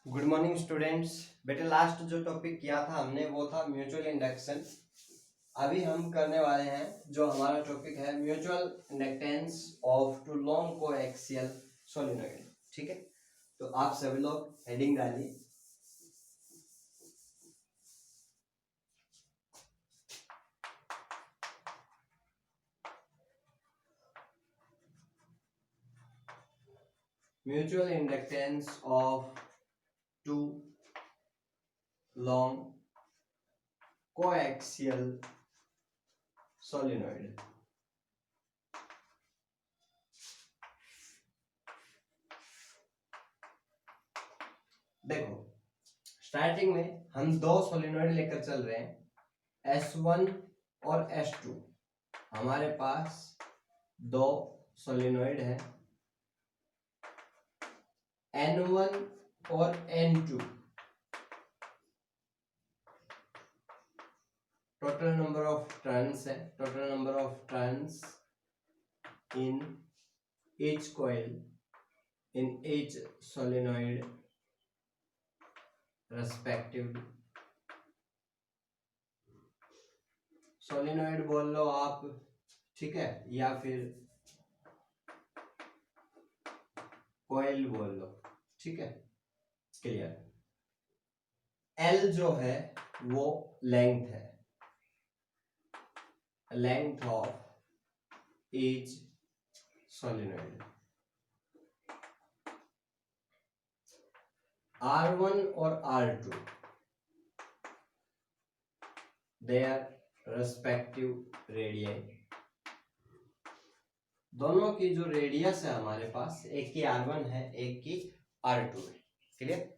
Good morning students. बेटे last जो topic किया था हमने वो था म्यूचुअल इंडक्शन। अभी हम करने वाले हैं जो हमारा टॉपिक है mutual inductance of two long coaxial solenoid. ठीक है, तो आप सभी लोग हेडिंग डालिए। Mutual inductance of two long coaxial solenoid. देखो, स्टार्टिंग में हम दो सोलेनोइड लेकर चल रहे हैं, S1 और S2। हमारे पास दो सोलेनोइड है, N1 और N2। Total number of turns है, total number of turns in each coil in each solenoid respectively। Solenoid बोल लो आप, ठीक है, या फिर कॉइल बोल लो, ठीक है, क्लियर। L जो है वो लेंथ है, length of each solenoid. R1 और R2 देयर रेस्पेक्टिव रेडियस, दोनों की जो रेडियस है हमारे पास, एक की R1 है एक की R2 है, क्लियर।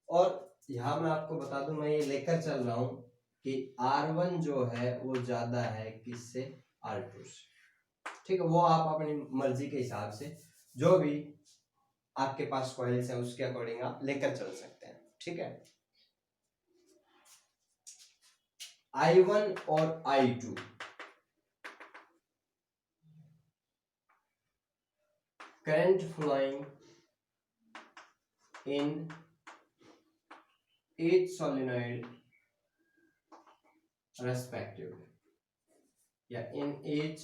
और यहाँ मैं आपको बता दूं, मैं ये लेकर चल रहा हूं कि R1 जो है वो ज्यादा है किससे, R2 से, ठीक है। वो आप अपनी मर्जी के हिसाब से जो भी आपके पास कॉइल्स है उसके अकॉर्डिंग आप लेकर चल सकते हैं, ठीक है। I1 और I2 current flowing in each solenoid respectively, या in each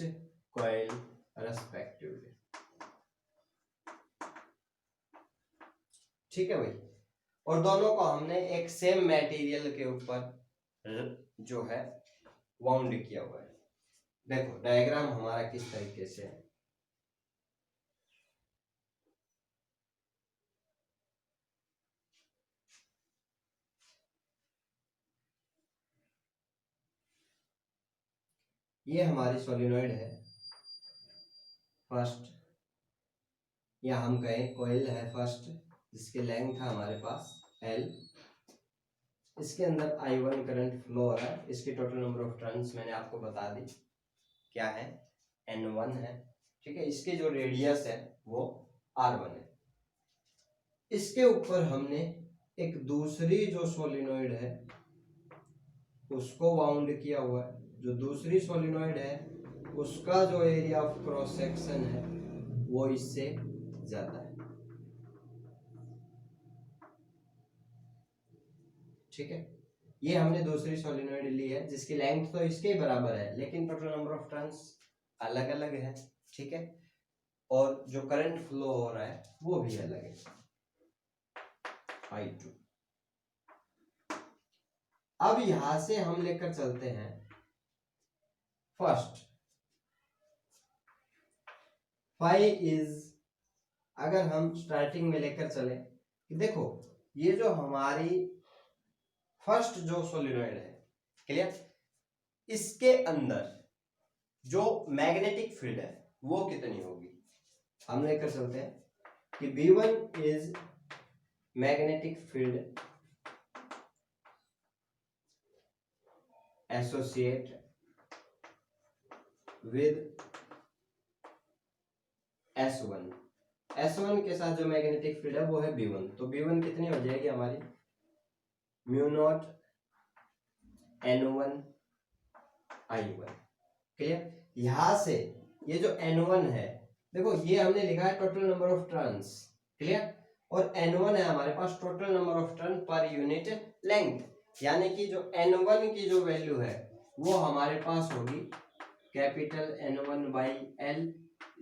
coil respectively, ठीक है भाई। और दोनों को हमने एक सेम मटेरियल के ऊपर जो है वाउंड किया हुआ है। देखो डायग्राम हमारा किस तरीके से है, ये हमारी सोलिनॉइड है फर्स्ट, या हम कहें कॉइल है फर्स्ट, जिसके लेंथ है हमारे पास L। इसके अंदर I1 करंट फ्लो हो रहा है, इसकी टोटल नंबर ऑफ टर्न्स मैंने आपको बता दी क्या है, N1 है, ठीक है। इसके जो रेडियस है वो R1 है। इसके ऊपर हमने एक दूसरी जो सोलिनॉइड है उसको वाउंड किया हुआ है। जो दूसरी सोलिनॉइड है उसका जो एरिया ऑफ क्रॉस सेक्शन है वो इससे ज्यादा है, ठीक है। ये हमने दूसरी सोलिनॉइड ली है जिसकी लेंथ तो इसके ही बराबर है, लेकिन टोटल नंबर ऑफ टर्न्स अलग अलग है, ठीक है। और जो करंट फ्लो हो रहा है वो भी अलग है, I2। अब यहां से हम लेकर चलते हैं फर्स्ट, फाई इज, अगर हम स्टार्टिंग में लेकर चले कि देखो ये जो हमारी फर्स्ट जो सोलिनॉइड है, क्लियर, इसके अंदर जो मैग्नेटिक फील्ड है वो कितनी होगी। हम लेकर चलते हैं कि V1 is magnetic field associate with S1। S1 के साथ जो मैग्नेटिक फील्ड है वो है B1, तो B1 कितनी हो जाएगी हमारी, mu naught N1 I1, clear. यहां से ये जो N1 है, देखो ये हमने लिखा है total number of turns, clear. और N1 है हमारे पास टोटल नंबर ऑफ टर्न पर यूनिट लेंथ, यानी कि जो N1 की जो वैल्यू है वो हमारे पास होगी capital N1 by L.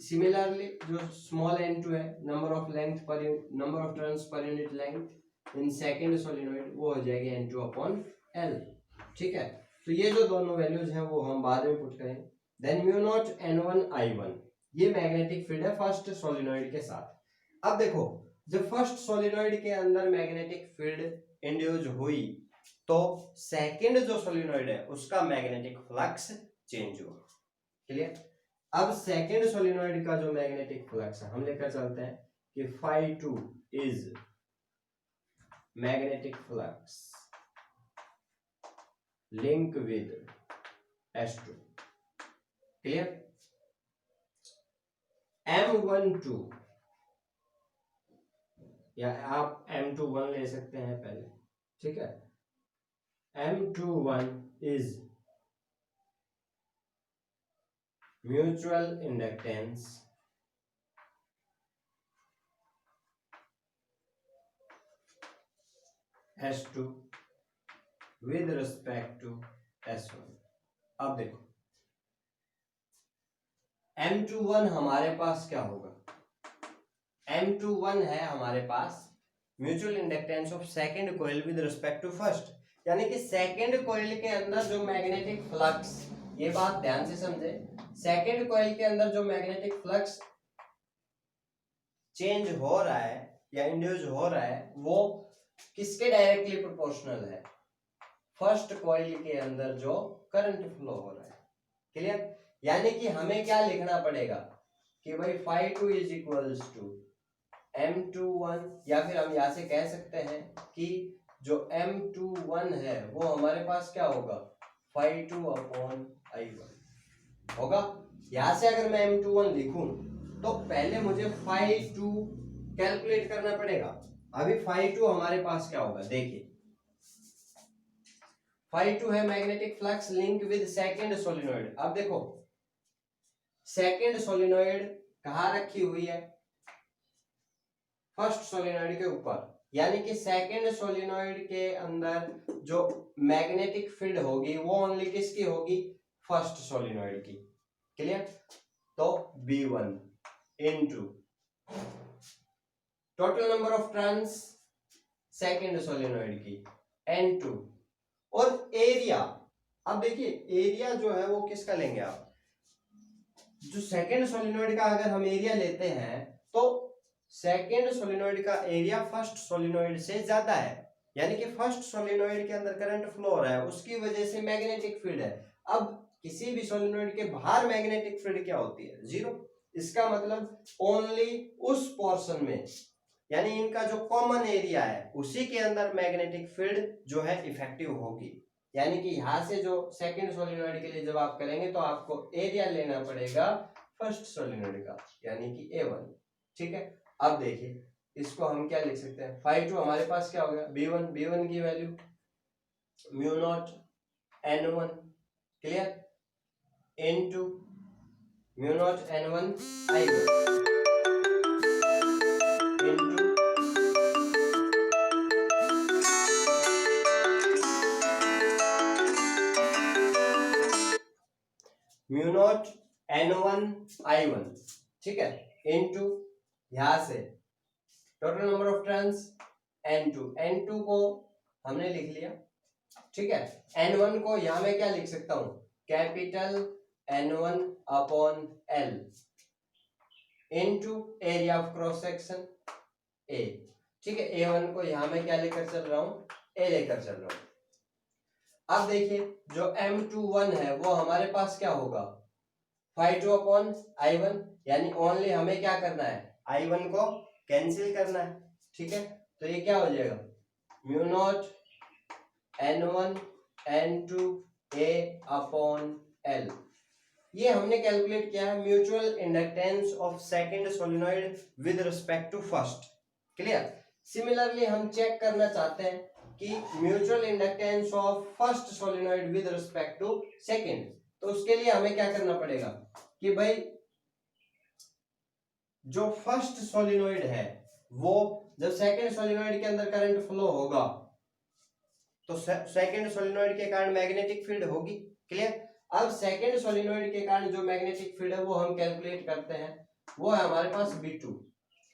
Similarly जो स्मॉल n2 है number of turns per unit length in second solenoid, वो हो जाएगी n2 अपॉन एल। ठीक है, तो ये जो दोनों वैल्यूज हैं वो हम बाद में पुट करेंगे। Then mu naught N1 I1, ये मैग्नेटिक फील्ड है फर्स्ट सोलिनॉइड के साथ। अब देखो, जब फर्स्ट सोलिनॉइड के अंदर मैग्नेटिक फील्ड इंड्यूस हुई तो सेकंड जो सोलिनॉइड है उसका मैग्नेटिक फ्लक्स चेंज हुआ। क्लियर? अब सेकंड सोलिनॉइड का जो मैग्नेटिक फ्लक्स है हम लेकर चलते हैं कि φ2 is magnetic flux link with S2। Clear? M12 या आप M21 ले सकते हैं पहले, ठीक है। M21 is mutual inductance S2 with respect to S1। अब देखो M21 हमारे पास क्या होगा, M21 है हमारे पास mutual inductance of second coil with respect to first, यानी कि सेकंड कॉइल के अंदर जो मैग्नेटिक फ्लक्स, ये बात ध्यान से समझे, सेकंड कॉइल के अंदर जो मैग्नेटिक फ्लक्स चेंज हो रहा है या इंड्यूस हो रहा है वो किसके डायरेक्टली प्रोपोर्शनल है, फर्स्ट कॉइल के अंदर जो करंट फ्लो हो रहा है। क्लियर? यानी कि हमें क्या लिखना पड़ेगा कि भाई φ2 इज इक्वल्स टू M21, या फिर हम यहां से कह सकते हैं कि जो M21 है वो हमारे पास क्या होगा, φ2 अपॉन I1 होगा। यहां से अगर मैं M21 लिखूं तो पहले मुझे φ2 कैलकुलेट करना पड़ेगा। अभी φ2 हमारे पास क्या होगा, देखिए φ2 है magnetic flux link with second solenoid. अब देखो सेकंड सोलिनॉइड कहाँ रखी हुई है, फर्स्ट सोलिनॉइड के ऊपर, यानी कि सेकंड सोलिनॉइड के अंदर जो मैग्नेटिक फील्ड होगी वो ओनली किसकी होगी, फर्स्ट सोलिनॉइड की। क्लियर? तो B1 into total number of turns second solenoid की N2 और एरिया। अब देखिए एरिया जो है वो किसका लेंगे आप, जो सेकंड सोलिनॉइड का अगर हम एरिया लेते हैं तो सेकंड सोलिनॉइड का एरिया फर्स्ट सोलिनॉइड से ज्यादा है, यानी कि फर्स्ट सोलिनॉइड के अंदर करंट फ्लो हो रहा है उसकी वजह से मैग्नेटिक फील्ड है। अब किसी भी सोलिनॉइड के बाहर मैग्नेटिक फील्ड क्या होती है, जीरो। इसका मतलब ओनली उस पोर्शन में, यानी इनका जो कॉमन एरिया है उसी के अंदर मैग्नेटिक फील्ड जो है इफेक्टिव होगी। यानी कि यहां से जो सेकंड सोलिनॉइड के लिए जब आप करेंगे तो आपको एरिया लेना पड़ेगा फर्स्ट सोलिनॉइड का, यानी कि A1। ठीक है, अब देखिए इसको हम क्या लिख सकते हैं, φ2 हमारे पास क्या हो गया, B1 की value mu naught N1, clear, into mu naught N1 I1 into mu naught N1 I1, ठीक है, इनटू यहां से total number of turns N2 को हमने लिख लिया। ठीक है, N1 को यहां मैं क्या लिख सकता हूं, capital N1 upon L into area of cross section A। ठीक है, A1 को यहां मैं क्या लेकर चल रहा हूं, A लेकर चल रहा हूं। अब देखिए जो M21 है वो हमारे पास क्या होगा, φ2 अपॉन I1, यानी ओनली हमें क्या करना है, I1 को कैंसिल करना है। ठीक है, तो ये क्या हो जाएगा, mu naught N1 N2 A upon L। ये हमने कैलकुलेट किया है mutual inductance of second solenoid with respect to first. Clear? Similarly हम चेक करना चाहते हैं कि mutual inductance of first solenoid with respect to second, तो उसके लिए हमें क्या करना पड़ेगा कि भाई जो फर्स्ट सोलिनॉइड है वो जब सेकंड सोलेनोइड के अंदर करंट फ्लो होगा तो सेकंड सोलेनोइड के कारण मैग्नेटिक फील्ड होगी। क्लियर। अब सेकंड सोलेनोइड के कारण जो मैग्नेटिक फील्ड है वो हम कैलकुलेट करते हैं, वो है हमारे पास B2।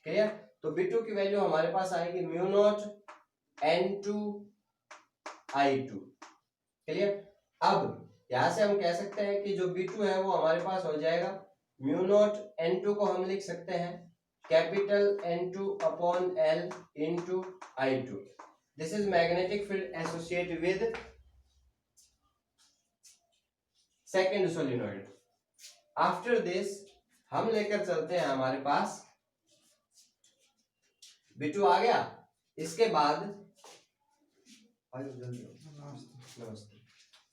क्लियर। तो B2 की वैल्यू हमारे पास आएगी म्यू नॉट N2I2। क्लियर। अब यहां से हम कह सकते हैं कि जो B2 है वो हमारे पास हो जाएगा म्यू नॉट N2 को हम लिख सकते हैं capital N2 upon L into I2। This is magnetic field associated with second solenoid. After this हम लेकर चलते हैं हमारे पास B2 आ गया। इसके बाद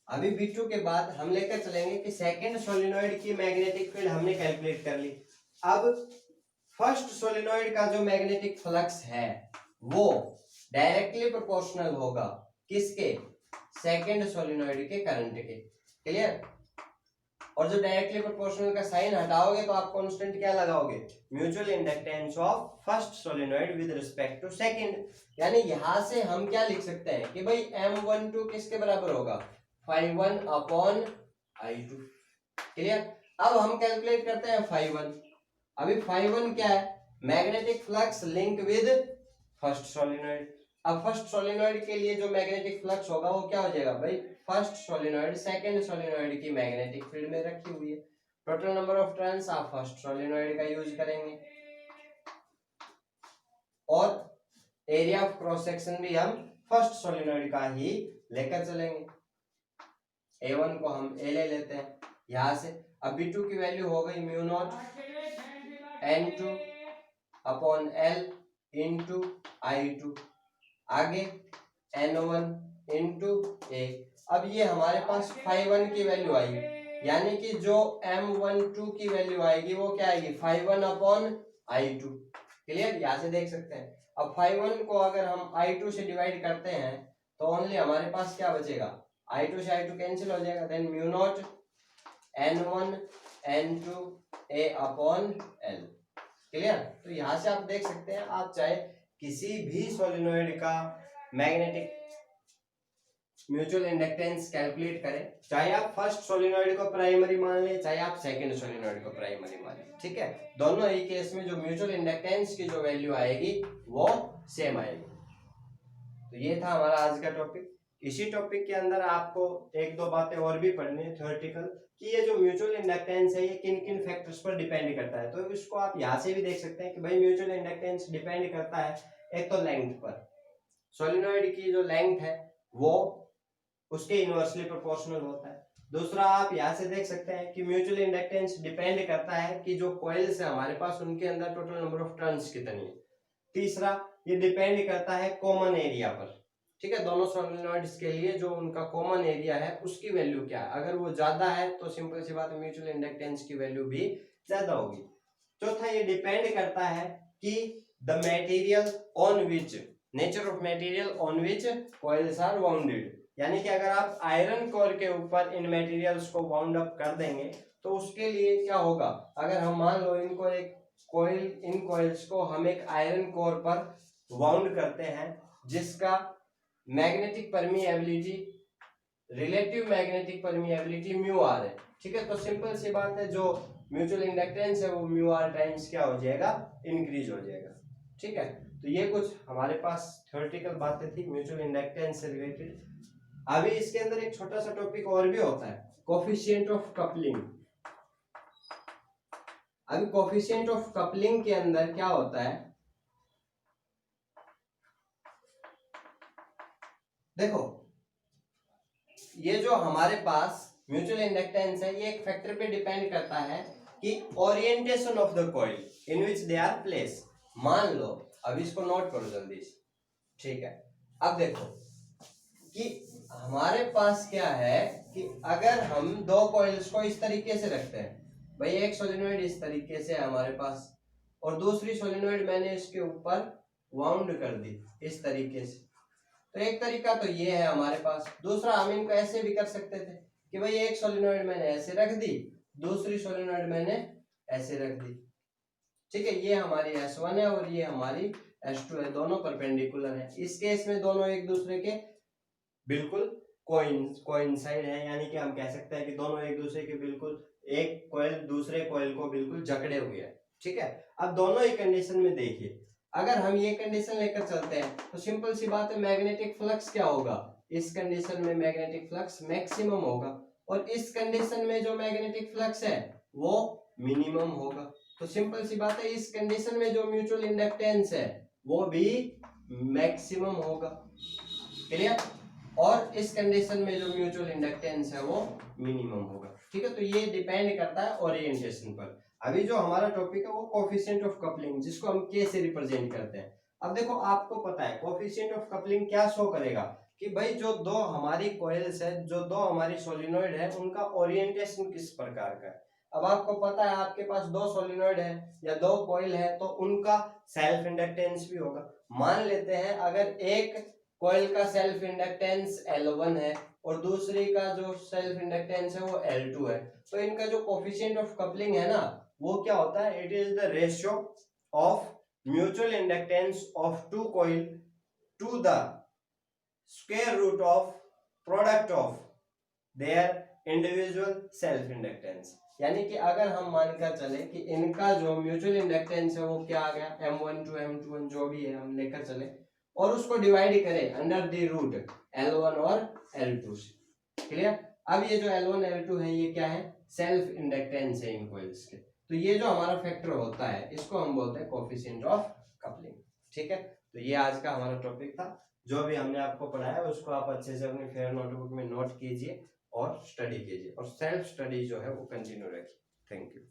अभी B2 के बाद हम लेकर चलेंगे कि सेकेंड सोलेनोइड की मैग्नेटिक फील्ड हमने कैलकुलेट कर ली। अब फर्स्ट सोलेनोइड का जो मैग्नेटिक फ्लक्स है वो डायरेक्टली प्रोपोर्शनल होगा किसके, सेकेंड सोलेनोइड के करंट के। क्लियर। और जो डायरेक्टली प्रोपोर्शनल का साइन हटाओगे तो आप कांस्टेंट क्या लगाओगे, mutual inductance of first solenoid with respect to second. यानी यहां से हम क्या लिख सकते हैं कि भाई M12 किसके बराबर होगा, phi1 अपॉन I2। क्लियर। अब हम कैलकुलेट करते हैं phi1। अभी phi1 क्या है, magnetic flux link with first solenoid. अब फर्स्ट सोलेनोइड के लिए जो मैग्नेटिक फ्लक्स होगा वो क्या हो जाएगा भाई, फर्स्ट सोलेनोइड सेकंड सोलेनोइड की मैग्नेटिक फील्ड में रखी हुई है। टोटल नंबर ऑफ टर्न्स आप फर्स्ट सोलेनोइड का यूज करेंगे और एरिया ऑफ क्रॉस सेक्शन भी हम फर्स्ट सोलेनोइड का ही लेकर चलेंगे। A1 को हम A ले लेते हैं यहां से। अब B2 की वैल्यू हो गई mu naught N2 upon L into I2, आगे N1 इंटू A। अब ये हमारे पास phi1 की वैल्यू आई, यानी कि जो M12 की वैल्यू आएगी वो क्या आएगी, phi1 अपॉन I2। क्लियर। यहां से देख सकते हैं। अब phi1 को अगर हम I2 से डिवाइड करते हैं तो ओनली हमारे पास क्या बचेगा, I2 से I2 कैंसिल हो जाएगा, then mu naught N1 N2 A upon L। Clear. तो यहां से आप देख सकते हैं, आप चाहे किसी भी सोलेनोइड का मैग्नेटिक म्यूचुअल इंडक्टेंस कैलकुलेट करें, चाहे आप फर्स्ट सोलेनोइड को प्राइमरी मान लें चाहे आप सेकंड सोलेनोइड को प्राइमरी मान लें, ठीक है, दोनों ही केस में जो म्यूचुअल इंडक्टेंस की जो वैल्यू आएगी वो सेम आएगी। तो ये था हमारा आज का टॉपिक। इसी टॉपिक के अंदर आपको एक दो बातें और भी पढ़नी है थ्योरेटिकल, कि ये जो म्यूचुअल इंडक्टेंस है ये किन किन फैक्टर्स पर डिपेंड करता है। तो इसको आप यहाँ से भी देख सकते हैं कि भाई म्यूचुअल इंडक्टेंस डिपेंड करता है एक तो लेंथ पर, सोलेनोइड की जो लेंथ है वो उसके इनवर्सली प्रोपोर्शनल होता है। दूसरा आप यहाँ से देख सकते हैं कि म्यूचुअल इंडक्टेंस डिपेंड करता है कि जो कॉइल्स है हमारे पास उनके अंदर टोटल नंबर ऑफ टर्न्स कितनी है। तीसरा ये डिपेंड करता है कॉमन एरिया पर, ठीक है, दोनों सोलेनोइड्स के लिए जो उनका कॉमन एरिया है उसकी वैल्यू क्या है, अगर वो ज्यादा है तो सिंपल सी बात है म्यूचुअल इंडक्टेंस की वैल्यू भी ज्यादा होगी। चौथा ये डिपेंड करता है कि the material on which, nature of material on which coils are wounded, यानी कि अगर आप आयरन कोर के ऊपर इन मटेरियल्स को वाउंड अप कर देंगे तो उसके लिए क्या होगा, अगर हम मान लो इनको एक कॉइल, इन कॉइल्स को हम एक आयरन कोर पर वाउंड करते हैं जिसका magnetic permeability, relative magnetic permeability mu r है, ठीक है, तो सिंपल सी बात है जो म्यूचुअल इंडक्टेंस है वो म्यू आर टाइम्स क्या हो जाएगा, इंक्रीज हो जाएगा। ठीक है, तो ये कुछ हमारे पास थ्योरेटिकल बातें थी म्यूचुअल इंडक्टेंस से रिलेटेड। अभी इसके अंदर एक छोटा सा टॉपिक और भी होता है, कोफिशिएंट ऑफ कपलिंग। अभी कोफिशिएंट ऑफ कपलिंग के अंदर क्या होता है, देखो ये जो हमारे पास म्यूचुअल इंडक्टेंस है ये एक फैक्टर पे डिपेंड करता है कि orientation of the coil in which they are place. मान लो, अब इसको नोट करो जल्दी से, ठीक है। अब देखो कि हमारे पास क्या है कि अगर हम दो कॉइल्स को इस तरीके से रखते हैं, भाई एक सोलेनोइड इस तरीके से है हमारे पास और दूसरी सोलेनोइड मैंने इसके ऊपर वाउंड कर दी इस तरीके से, तो एक तरीका तो ये है हमारे पास। दूसरा हम इनको ऐसे भी कर सकते थे कि भाई एक सोलेनोइड मैंने ऐसे रख दी, दूसरी सोलेनोइड मैंने ऐसे रख दी, ठीक है, ये हमारी S1 है और ये हमारी S2 है, दोनों परपेंडिकुलर है। इस केस में दोनों एक दूसरे के बिल्कुल कोइंसाइड है, यानी कि हम कह सकते हैं कि दोनों एक दूसरे के बिल्कुल, एक कॉइल दूसरे कॉइल को बिल्कुल जकड़े हुए हैं। ठीक है, अब दोनों ही कंडीशन में देखिए, अगर हम ये कंडीशन लेकर चलते हैं तो सिंपल सी बात है, मैग्नेटिक फ्लक्स क्या होगा, इस कंडीशन में मैग्नेटिक फ्लक्स मैक्सिमम होगा और इस कंडीशन में जो मैग्नेटिक फ्लक्स है वो मिनिमम होगा। तो सिंपल सी बात है, इस कंडीशन में जो म्यूचुअल इंडक्टेंस है वो भी मैक्सिमम होगा। क्लियर? और इस कंडीशन में जो म्यूचुअल इंडक्टेंस है वो मिनिमम होगा। ठीक है, तो ये डिपेंड करता है ओरिएंटेशन पर। अभी जो हमारा टॉपिक है वो कोफिशिएंट ऑफ कपलिंग, जिसको हम के से रिप्रेजेंट करते हैं। अब देखो, आपको पता है कोफिशिएंट ऑफ कपलिंग क्या शो करेगा कि भाई जो दो हमारी कॉइल्स है, जो दो हमारी सोलिनॉइड है, उनका ओरिएंटेशन किस प्रकार का है। अब आपको पता है, आपके पास दो सोलिनॉइड है या दो कॉइल है तो उनका सेल्फ इंडक्टेंस भी होगा। मान लेते हैं अगर एक कॉइल का सेल्फ इंडक्टेंस L1 है और दूसरी का जो सेल्फ इंडक्टेंस है वो L2 है, तो इनका जो कोफिशिएंट ऑफ कपलिंग है ना, वो क्या होता है, it is the ratio of mutual inductance of two coil to the square root of product of their individual self inductance. यानी कि अगर हम मानकर चले कि इनका जो म्यूचुअल इंडक्टेंस है वो क्या आ गया, M1 to M21 जो भी है हम लेकर चले और उसको डिवाइड करें अंडर द रूट L1 और L2 से। क्लियर? अब ये जो L1 L2 है ये क्या है, सेल्फ इंडक्टेंस है इन कॉइल्स के। तो ये जो हमारा फैक्टर होता है इसको हम बोलते हैं कोफिशिएंट ऑफ कपलिंग। ठीक है, तो ये आज का हमारा टॉपिक था। जो भी हमने आपको पढ़ाया उसको आप अच्छे से अपनी फेयर नोटबुक में नोट कीजिए और स्टडी कीजिए और सेल्फ स्टडी जो है वो कंटिन्यू रखिए। Thank you.